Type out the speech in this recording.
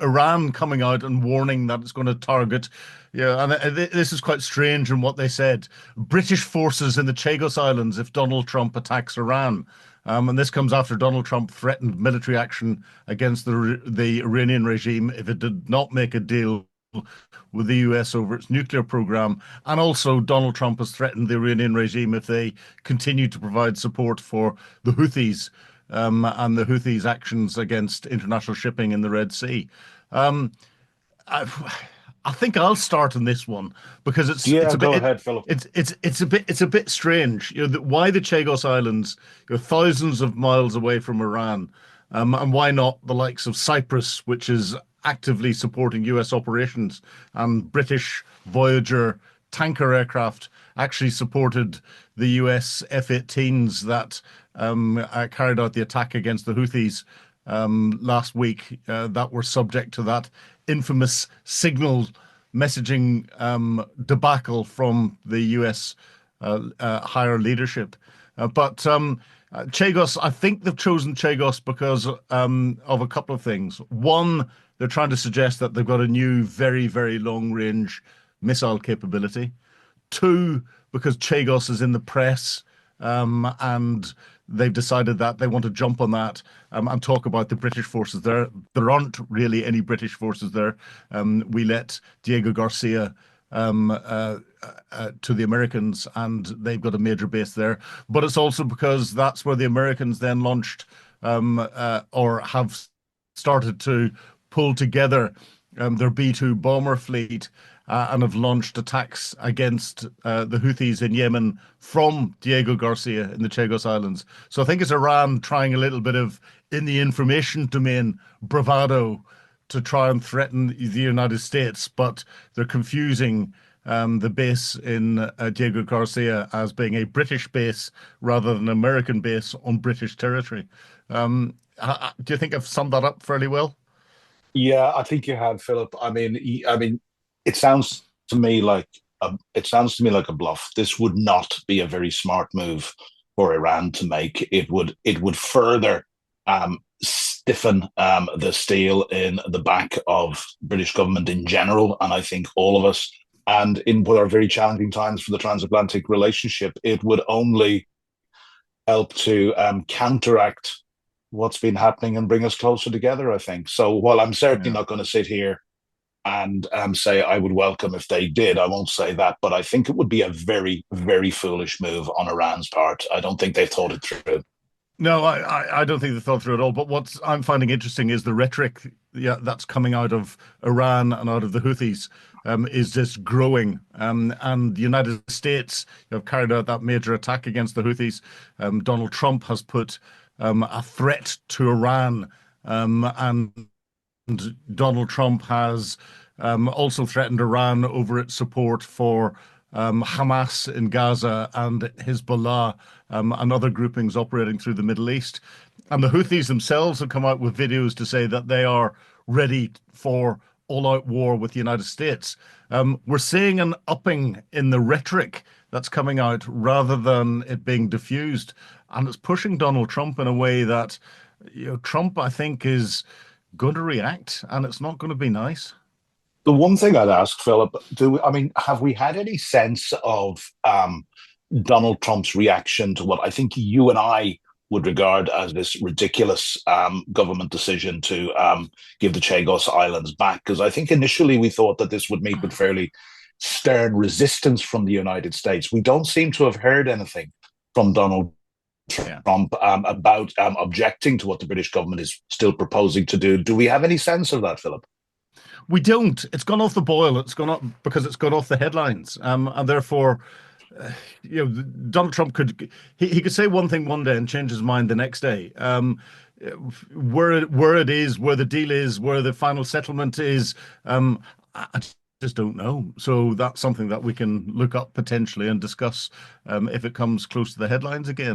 Iran coming out and warning that it's going to target, yeah, and this is quite strange in what they said. British forces in the Chagos Islands if Donald Trump attacks Iran. And this comes after Donald Trump threatened military action against the Iranian regime if it did not make a deal with the US over its nuclear program. And also, Donald Trump has threatened the Iranian regime if they continue to provide support for the Houthis and the Houthis' actions against international shipping in the Red Sea. Um, I, I think I'll start on this one because it's Yeah, a go bit ahead, Philip. it's a bit strange. Why the Chagos Islands? Thousands of miles away from Iran, and why not the likes of Cyprus, which is actively supporting U.S. operations, and British Voyager tanker aircraft actually supported the US F-18s that carried out the attack against the Houthis last week that were subject to that infamous signal messaging debacle from the US higher leadership. But Chagos, I think they've chosen Chagos because of a couple of things. One, they're trying to suggest that they've got a new, very, very long range missile capability. Two, because Chagos is in the press, and they've decided that they want to jump on that and talk about the British forces there. There aren't really any British forces there. We let Diego Garcia to the Americans, and they've got a major base there. But it's also because that's where the Americans then launched or have started to pull together their B-2 bomber fleet and have launched attacks against the Houthis in Yemen from Diego Garcia in the Chagos Islands. So I think it's Iran trying a little bit of, in the information domain, bravado to try and threaten the United States, but they're confusing the base in Diego Garcia as being a British base rather than an American base on British territory. Do you think I've summed that up fairly well? Yeah, I think you have, Philip. I mean, it sounds to me like a bluff. This would not be a very smart move for Iran to make. It would further stiffen the steel in the back of British government in general, and I think all of us. And in what are very challenging times for the transatlantic relationship, it would only help to counteract what's been happening and bring us closer together, I think. So while I'm certainly Yeah. not going to sit here and say I would welcome if they did, I won't say that, but I think it would be a very, very foolish move on Iran's part. I don't think they've thought it through. No, I don't think they thought through it all. But what I'm finding interesting is the rhetoric, yeah, that's coming out of Iran and out of the Houthis, is just growing. And the United States have carried out that major attack against the Houthis. Donald Trump has put a threat to Iran, and Donald Trump has also threatened Iran over its support for Hamas in Gaza and Hezbollah and other groupings operating through the Middle East. And the Houthis themselves have come out with videos to say that they are ready for all-out war with the United States. We're seeing an upping in the rhetoric that's coming out rather than it being diffused, and it's pushing Donald Trump in a way that, Trump, I think, is going to react, and it's not going to be nice. The one thing I'd ask, Philip, have we had any sense of Donald Trump's reaction to what I think you and I would regard as this ridiculous government decision to give the Chagos Islands back? Because I think initially we thought that this would meet with fairly stern resistance from the United States. We don't seem to have heard anything from Donald Yeah. Trump about objecting to what the British government is still proposing to do. Do we have any sense of that, Philip? We don't. It's gone off the boil. It's gone up because it's gone off the headlines. And therefore, Donald Trump he could say one thing one day and change his mind the next day. Where it is, where the deal is, where the final settlement is, I just don't know. So that's something that we can look up potentially and discuss if it comes close to the headlines again.